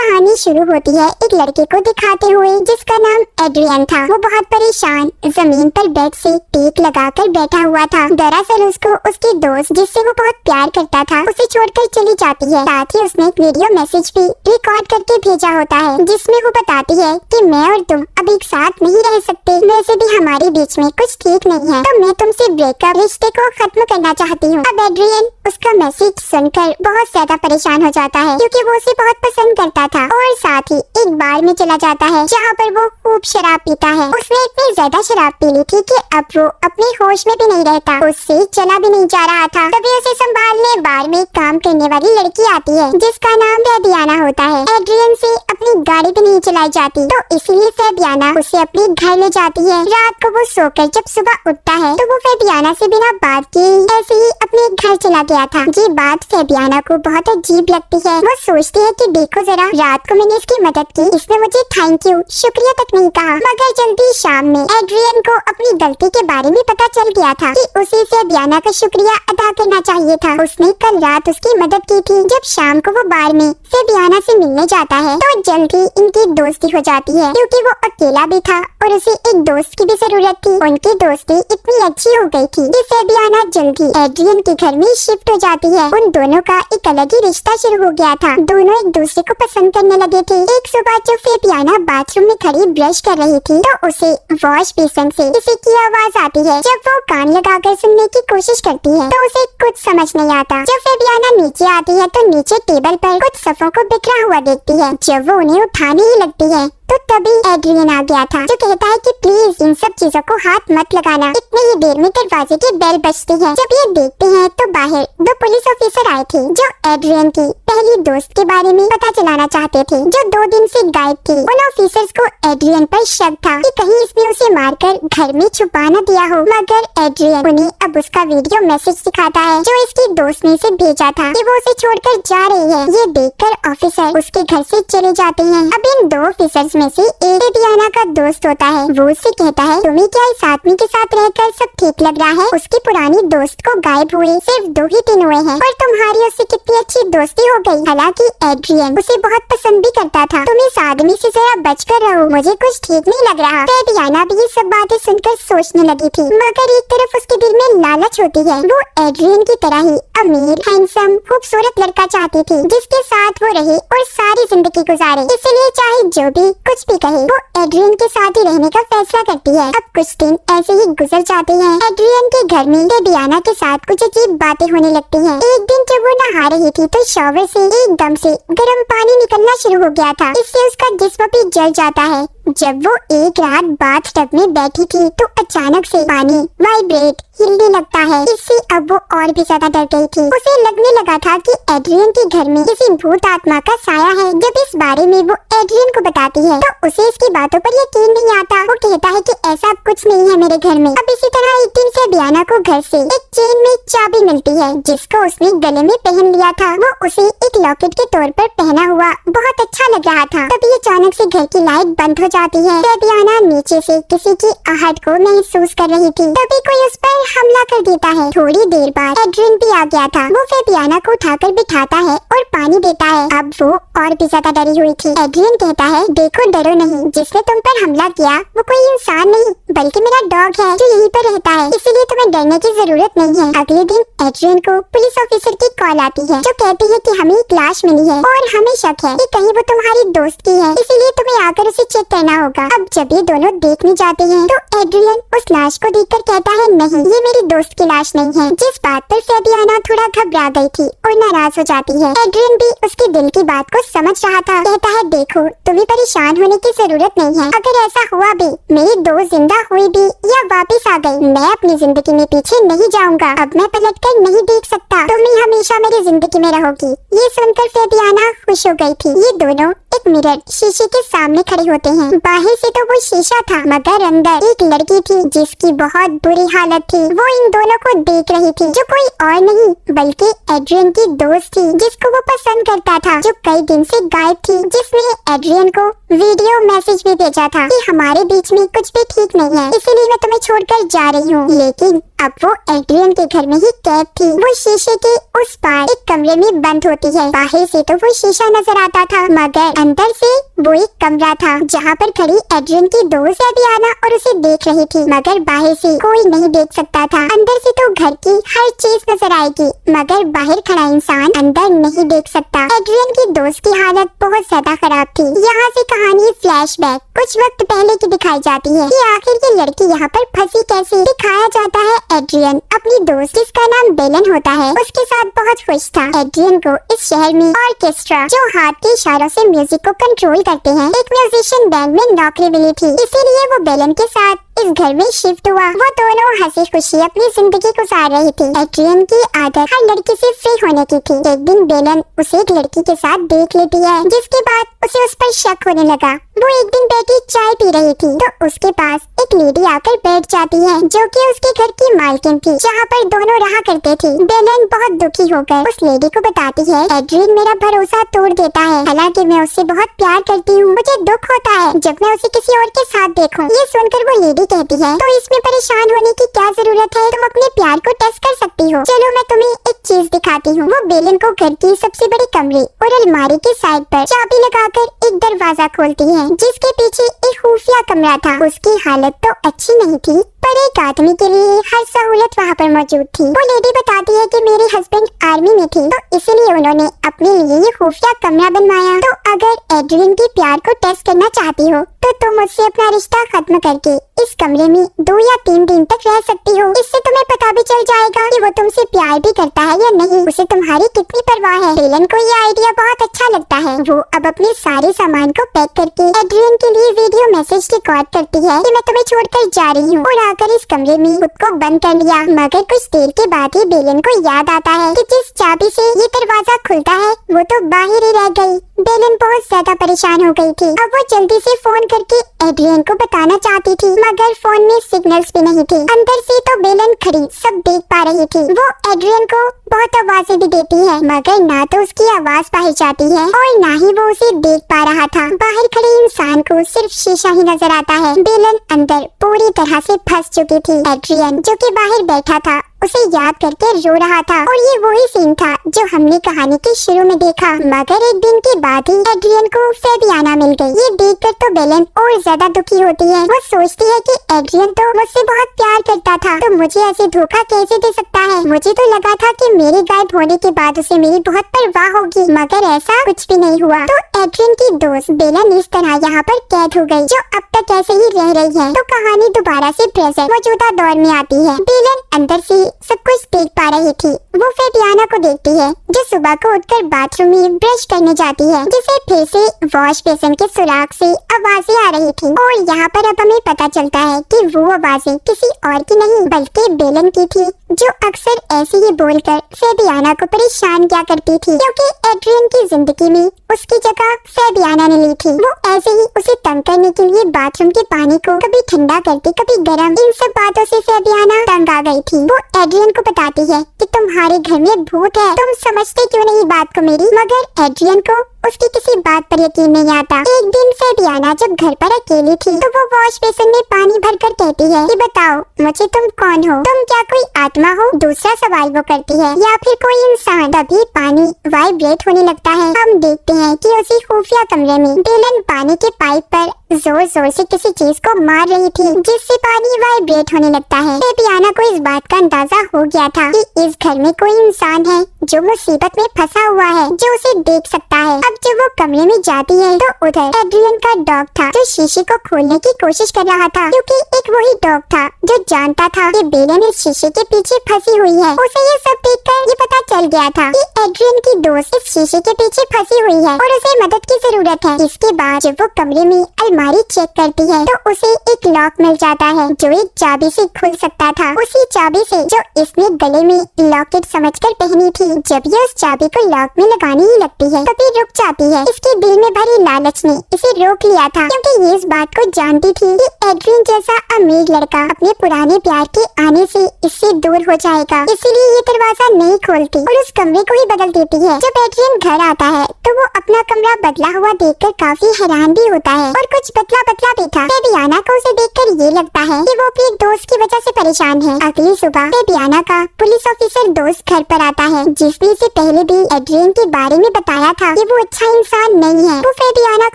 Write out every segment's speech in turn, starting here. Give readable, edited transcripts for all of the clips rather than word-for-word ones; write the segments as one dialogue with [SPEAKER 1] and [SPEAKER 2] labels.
[SPEAKER 1] कहानी शुरू होती है एक लड़के को दिखाते हुए जिसका नाम एड्रियन था। वो बहुत परेशान जमीन पर बेड से टेक लगाकर बैठा हुआ था। दरअसल उसको उसकी दोस्त जिससे वो बहुत प्यार करता था उसे छोड़कर चली जाती है। साथ ही उसने एक वीडियो मैसेज भी रिकॉर्ड करके भेजा होता है जिसमें वो बताती है कि मैं और तुम अब एक साथ नहीं रह सकते, वैसे भी हमारे बीच में कुछ ठीक नहीं है, तो मैं तुमसे ब्रेकअप रिश्ते को खत्म करना चाहती हूँ। अब एड्रियन उसका मैसेज सुनकर बहुत ज्यादा परेशान हो जाता है क्योंकि वो उसे बहुत पसंद करता था और साथ ही एक बार में चला जाता है जहाँ पर वो खूब शराब पीता है। उसने इतनी ज्यादा शराब पी ली थी कि अब वो अपने होश में भी नहीं रहता, उससे चला भी नहीं जा रहा था। तभी उसे संभालने बार में काम करने वाली लड़की आती है जिसका नाम फेबियाना होता है। एड्रियन से अपनी गाड़ी भी नहीं चलाई जाती तो इसलिए फेबियाना उसे अपने घर ले जाती है। रात को वो सोकर जब सुबह उठता है तो वो फेबियाना से बिना बात किए ऐसे ही अपने घर चला गया था। ये बात फेबियाना को बहुत अजीब लगती है। वो सोचती है कि देखो जरा, रात को मैंने इसकी मदद की, इसने मुझे थैंक यू शुक्रिया तक नहीं कहा। मगर जल्दी शाम में एड्रियन को अपनी गलती के बारे में पता चल गया था कि उसे फेबियाना का शुक्रिया अदा करना चाहिए था। उसने कल रात उसकी मदद की थी। जब शाम को वो बार में फेबियाना से मिलने जाता है तो जल्दी इनकी दोस्ती हो जाती है क्योंकि वो अकेला भी था और उसे एक दोस्त की भी जरूरत थी। उनकी दोस्ती इतनी अच्छी हो गई थी कि फेबियाना जल्दी एड्रियन के घर में शिफ्ट हो जाती है। उन दोनों का एक अलग ही रिश्ता शुरू हो गया था। दोनों एक दूसरे को पसंद करने लगे थे। एक सुबह जब फेबियाना बाथरूम में खड़ी ब्रश कर रही थी तो उसे वॉश बेसिन से किसी की आवाज आती है। जब वो कान लगाकर सुनने की कोशिश करती है तो उसे कुछ समझ नहीं आता। जब फेबियाना नीचे आती है तो नीचे टेबल पर कुछ सफ़ों को बिखरा हुआ देखती है। जब वो उन्हें उठाने ही लगती है तो तभी एड्रियन आ गया था जो कहता है कि प्लीज इन सब चीजों को हाथ मत लगाना। इतनी ही देर में दरवाजे की बेल बजती है। जब ये देखते हैं तो बाहर दो पुलिस ऑफिसर आए थे जो एड्रियन की पहली दोस्त के बारे में पता चलाना चाहते थे जो 2 दिन से गायब थी। उन ऑफिसर्स को एड्रियन पर शक था कि कहीं इसने उसे मारकर घर में छुपा न दिया हो। मगर एड्रियन उन्हें अब उसका वीडियो मैसेज दिखाता है जो इसकी दोस्त ने इसे भेजा था कि वो उसे छोड़कर जा रही है। ये देखकर ऑफिसर उसके घर से चले जाते हैं। अब इन 2 ऑफिसर्स में से एक फेबियाना का दोस्त होता है। वो उससे कहता है तुम्हें क्या इस आदमी के साथ रहकर सब ठीक लग रहा है? उसकी पुरानी दोस्त को गायब हुए सिर्फ 2 ही दिन हुए हैं और तुम्हारी उससे कितनी अच्छी दोस्ती हो गई। हालांकि एड्रियन उसे बहुत पसंद भी करता था। तुम इस आदमी से जरा बचकर रहो, मुझे कुछ ठीक नहीं लग रहा। फेबियाना भी ये सब बातें सुनकर सोचने लगी थी मगर एक तरफ उसके दिल में लालच होती है। वो एड्रियन की तरह ही अमीर, हैंडसम, खूबसूरत लड़का चाहती थी जिसके साथ वो रहे और सारी जिंदगी गुजारे। इसलिए चाहे जो भी कुछ भी कहे वो एड्रियन के साथ ही रहने का फैसला करती है। अब कुछ दिन ऐसे ही गुजर जाते हैं। एड्रियन के घर में फेबियाना के साथ कुछ अजीब बातें होने लगती हैं। एक दिन जब वो नहा रही थी तो शॉवर से एकदम से गर्म पानी निकलना शुरू हो गया था। इससे उसका जिस्म भी जल जाता है। जब वो एक रात बाथटब में बैठी थी तो अचानक से पानी वाइब्रेट हिलने लगता है। इससे अब वो और भी ज्यादा डर गई थी। उसे लगने लगा था कि एड्रियन के घर में किसी भूत आत्मा का साया है। जब इस बारे में वो एड्रियन को बताती है तो उसे इसकी बातों पर यकीन नहीं आता। वो कहता है कि ऐसा कुछ नहीं है मेरे घर में। अब इसी तरह एक दिन फेबियाना को घर से एक चेन में चाबी मिलती है जिसको उसने गले में पहन लिया था। वो उसे एक लॉकेट के तौर पर पहना हुआ बहुत अच्छा लग रहा था। तभी अचानक से घर की लाइट बंद हो जाती है। फेबियाना नीचे से किसी की आहट को महसूस कर रही थी। तभी कोई उस पर हमला कर देता है। थोड़ी देर बाद एड्रियन भी आ गया था। वो फेबियाना को उठाकर बिठाता है और पानी देता है। अब वो और भी ज्यादा डरी हुई थी। एड्रियन कहता है देखो डरो नहीं, जिसने तुम पर हमला किया वो कोई इंसान नहीं बल्कि मेरा डॉग है जो यहीं पर रहता है, इसीलिए तुम्हें डरने की जरूरत नहीं है। अगले दिन एड्रियन को पुलिस ऑफिसर की कॉल आती है जो कहती है कि हमें एक लाश मिली है और हमें शक है कि कहीं वो तुम्हारी दोस्त की है, इसीलिए तुम्हें आकर उसे चेक करना होगा। अब जब ये दोनों देखने जाते हैं तो एड्रियन उस लाश को देखकर कहता है नहीं, ये मेरी दोस्त की लाश नहीं है। जिस बात पर फेबियाना थोड़ा घबरा गई थी और नाराज हो जाती है। एड्रियन भी उसके दिल की बात को समझ रहा था। कहता है देखो तुम्हें परेशान होने की जरूरत नहीं है। अगर ऐसा हुआ भी, मेरी दोस्त जिंदा हुई भी या वापस आ गई, मैं अपनी जिंदगी में पीछे नहीं जाऊंगा। अब मैं पलट कर नहीं देख सकता, तुम ही हमेशा मेरी जिंदगी में रहोगी। ये सुनकर फेबियाना खुश हो गई थी। ये दोनों एक मिरर शीशे के सामने खड़े होते हैं। बाहर से तो वो शीशा था मगर अंदर एक लड़की थी जिसकी बहुत बुरी हालत थी। वो इन दोनों को देख रही थी जो कोई और नहीं बल्कि एड्रियन की दोस्त थी जिसको वो पसंद करता था, जो कई दिन से गायब थी, जिसने एड्रियन को वीडियो मैसेज भी भेजा था कि हमारे बीच में कुछ भी ठीक नहीं है, इसीलिए मैं तुम्हें छोड़कर जा रही हूँ। लेकिन अब वो एड्रियन के घर में ही कैद थी। वो शीशे के उस पार एक कमरे में बंद होती है। बाहर से तो वो शीशा नजर आता था मगर अंदर से वो एक कमरा था जहाँ पर खड़ी एड्रियन की दोस्त फेबियाना और उसे देख रही थी, मगर बाहर से कोई नहीं देख सकता था। अंदर से तो घर की हर चीज नजर आएगी, मगर बाहर खड़ा इंसान अंदर नहीं देख सकता। एड्रियन की दोस्त की हालत बहुत ज्यादा खराब थी। यहाँ से कहानी फ्लैशबैक कुछ वक्त पहले की दिखाई जाती है कि आखिर ये लड़की यहाँ पर फंसी कैसे। दिखाया जाता है एड्रियन अपनी दोस्त जिसका नाम बेलन होता है उसके साथ बहुत खुश था। एड्रियन को इस शहर में ऑर्केस्ट्रा जो हाथ के इशारों से म्यूजिक को कंट्रोल करते हैं एक म्यूजिशियन बैंड में नौकरी मिली थी, इसीलिए वो बेलन के साथ इस घर में शिफ्ट हुआ। वो दोनों हंसी खुशी अपनी जिंदगी गुजार रही थी। एड्रियन की आदत हर लड़की से फ्री होने की थी। एक दिन बेलन उसे एक लड़की के साथ देख लेती है, जिसके बाद उसे उस पर शक होने लगा। वो एक दिन बैठी चाय पी रही थी तो उसके पास एक लेडी आकर बैठ जाती है जो कि उसके घर की मालकिन थी, जहाँ पर दोनों रहा करते थे। बेलन बहुत दुखी होकर उस लेडी को बताती है एड्रियन मेरा भरोसा तोड़ देता है, हालांकि मैं उससे बहुत प्यार करती हूँ। मुझे दुख होता है जब मैं उसे किसी और के साथ देखूं। ये सुनकर वो लेडी कहती है तो इसमें परेशान होने की क्या जरूरत है, तुम अपने प्यार को टेस्ट कर सकती हो। चलो मैं तुम्हें एक चीज दिखाती हूँ। वो बेलन को घर की सबसे बड़ी कमरे और अलमारी के साइड पर चाबी लगाकर एक दरवाजा खोलती है जिसके पीछे एक खुफिया कमरा था। उसकी हालत तो अच्छी नहीं थी पर एक आदमी के लिए हर सहूलत वहाँ पर मौजूद थी। वो लेडी बताती है कि मेरे हस्बैंड आर्मी में थे तो इसलिए उन्होंने अपने लिए ये खुफिया कमरा बनवाया। तो अगर एड्रियन के प्यार को टेस्ट करना चाहती हो तो तुम मुझसे अपना रिश्ता खत्म करके इस कमरे में 2 या 3 दिन तक रह सकती हो। इससे तुम्हें पता भी चल जाएगा कि वो तुमसे प्यार भी करता है या नहीं, उसे तुम्हारी कितनी परवाह है। बेलन को ये आइडिया बहुत अच्छा लगता है। वो अब अपने सारे सामान को पैक करके एड्रियन के लिए वीडियो मैसेज रिकॉर्ड करती है कि मैं तुम्हें छोड़कर जा रही हूँ, और आकर इस कमरे में खुद को बंद कर लिया। मगर कुछ देर के बाद ही बेलन को याद आता है कि जिस चाबी से ये दरवाजा खुलता है वो तो बाहर ही रह गई। बेलन बहुत ज्यादा परेशान हो गई थी। अब वो जल्दी से फोन करके एड्रियन को बताना चाहती थी, मगर फोन में सिग्नल्स भी नहीं थे। अंदर से तो बेलन खड़ी सब देख पा रही थी। वो एड्रियन को बहुत आवाजें भी देती है, मगर ना तो उसकी आवाज बाहर जाती है और ना ही वो उसे देख पा रहा था। बाहर खड़े इंसान को सिर्फ शीशा ही नजर आता है। बेलन अंदर पूरी तरह से फंस चुकी थी। एड्रियन जो कि बाहर बैठा था उसे याद करके रो रहा था, और ये वही सीन था जो हमने कहानी के शुरू में देखा। मगर एक दिन के बाद ही एड्रियन को फेबियाना मिल गई। ये देखकर तो बेलन और ज्यादा दुखी होती है। वो सोचती है कि एड्रियन तो मुझसे बहुत प्यार करता था, तो मुझे ऐसे धोखा कैसे दे सकता है। मुझे तो लगा था कि मेरे गायब होने के बाद उसे मेरी बहुत परवाह होगी, मगर ऐसा कुछ भी नहीं हुआ। तो एड्रियन की दोस्त बेलन इस तरह यहाँ पर कैद हो गई, जो अब तक ऐसे ही रह रही है। तो कहानी दोबारा से प्रेजेंट मौजूदा दौर में आती है। बेलन अंदर से सब कुछ देख पा रही थी। वो फेबियाना को देखती है जो सुबह को उठकर बाथरूम में ब्रश करने जाती है, जिसे फिर से वॉश बेसिन के सुराख से आवाजें आ रही थी। और यहाँ पर अब हमें पता चलता है कि वो आवाजें किसी और की नहीं बल्कि बेलन की थी, जो अक्सर ऐसे ही बोलकर फेबियाना को परेशान किया करती थी, क्योंकि एड्रियन की जिंदगी में उसकी जगह फेबियाना ने ली थी। वो ऐसे ही उसे तंग करने के लिए बाथरूम के पानी को कभी ठंडा करती कभी गर्म। इन सब बातों से फेबियाना तंग आ गई थी। वो एड्रियन को बताती है कि तुम्हारे घर में भूत है, तुम समझते क्यों नहीं बात को मेरी। मगर एड्रियन को उसकी किसी बात पर यकीन नहीं आता। एक दिन फेबियाना जब घर पर अकेली थी तो वो वॉश बेसिन में पानी भरकर कहती है कि बताओ मुझे तुम कौन हो, तुम क्या कोई आत्मा हो। दूसरा सवाल वो करती है या फिर कोई इंसान। तभी पानी वाइब्रेट होने लगता है। हम देखते हैं कि उसी खुफिया कमरे में बेलन पानी के पाइप पर जोर जोर से किसी चीज को मार रही थी, जिससे पानी वाइब्रेट होने लगता है। फेबियाना को इस बात का अंदाजा हो गया था कि इस घर में कोई इंसान है जो मुसीबत में फंसा हुआ है, जो उसे देख सकता है। अब जब वो कमरे में जाती है तो उधर एड्रियन का डॉग था जो शीशे को खोलने की कोशिश कर रहा था, क्योंकि एक वही डॉग था जो जानता था कि बेलन इस शीशे के पीछे फंसी हुई है। उसे ये सब देखकर ये पता चल गया था कि एड्रियन की दोस्त इस शीशे के पीछे फंसी हुई है और उसे मदद की जरूरत है। इसके बाद जब वो कमरे में अलमारी चेक करती है तो उसे एक लॉक मिल जाता है जो एक चाबी से खुल सकता था, उसी चाबी से जो इसने गले में लॉकेट समझकर पहनी थी। जब ये उस चाबी को लॉक में लगाने ही लगती है तभी रुक जाती है। इसके दिल में भरी लालच ने इसे रोक लिया था, क्योंकि ये इस बात को जानती थी कि एड्रियन जैसा अमीर लड़का अपने पुराने प्यार के आने से इससे दूर हो जाएगा, इसीलिए ये दरवाजा नहीं खोलती और उस कमरे को ही बदल देती है। जब एड्रियन घर आता है तो वो अपना कमरा बदला हुआ देखकर काफी हैरान भी होता है और कुछ बदला भी था। फेबियाना को उसे देखकर ये लगता है कि वो अपनी दोस्त की वजह से परेशान है। अगली सुबह फेबियाना का पुलिस ऑफिसर दोस्त घर पर आता है, जिसने इसे पहले भी एड्रियन के बारे में बताया था कि वो अच्छा इंसान नहीं है। वो फेबियाना फेबियाना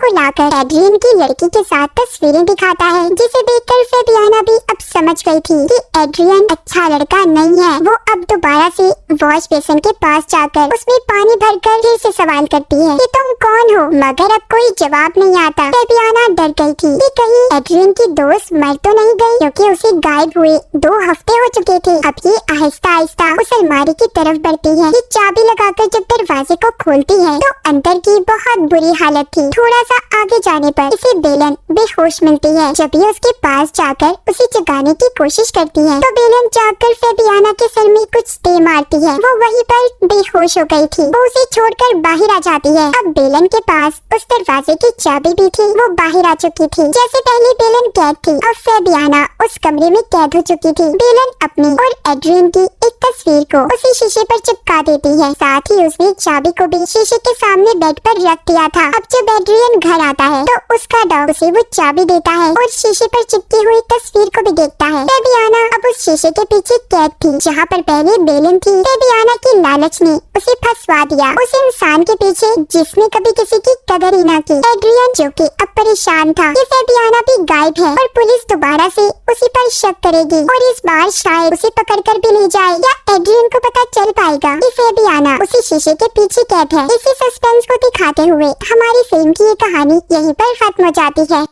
[SPEAKER 1] को लाकर एड्रियन की लड़की के साथ तस्वीरें दिखाता है, जिसे देखकर फेबियाना भी अब समझ गई थी कि एड्रियन अच्छा लड़का नहीं है। वो अब दोबारा से वॉश बेसिन के पास जाकर उसमें पानी भरकर फिर से सवाल करती है कि तुम कौन हो, मगर अब कोई जवाब नहीं आता। फेबियाना डर गई थी कि कहीं एड्रियन की दोस्त मर तो नहीं गई, क्योंकि उसे गायब हुए 2 हफ्ते हो चुके थे। अब ये आहिस्ता आहिस्ता उस अलमारी की तरफ बढ़ती है। ये चाबी लगाकर जब दरवाजे को खोलती है तो अंदर की बहुत बुरी हालत थी। थोड़ा सा आगे जाने पर इसे बेलन बेहोश मिलती है। जब ये उसके पास जाकर उसे जगाने की कोशिश करती है तो बेलन जाकर फेबियाना के सर में कुछ दे मारती है। वो वहीं पर बेहोश हो गई थी। वो उसे छोड़कर बाहर आ जाती है। अब बेलन के पास उस दरवाजे की चाबी भी थी। वो बाहर आ चुकी थी। जैसे पहले बेलन कैद थी, अब फेबियाना उस कमरे में कैद हो चुकी थी। बेलन अपनी और एड्रियन की एक तस्वीर को उसी शीशे पर चिपका देती है। साथ ही उसने चाबी को भी शीशे के सामने बेड पर रख दिया था। अब जब एड्रियन घर आता है तो उसका डॉग उसे वो चाबी देता है और शीशे पर चिपकी हुई तस्वीर को भी देखता है। फेबियाना अब उस शीशे के पीछे कैद थी, जहाँ पर पहले बेलन थी। फेबियाना की लालच ने उसे फंसवा दिया, उस इंसान के पीछे जिसने कभी किसी की कदर ही ना की। एड्रियन जो कि अब परेशान था कि फेबियाना भी गायब है और पुलिस दोबारा से उसी पर शक करेगी और इस बार शायद उसे पकड़कर भी ले जाए, या एड्रियन को पता चल पाएगा कि फेबियाना उसी शीशे के पीछे कैद है। इसी सस्पेंस को दिखाते हुए हमारी फिल्म की ये कहानी यहीं पर खत्म हो जाती है।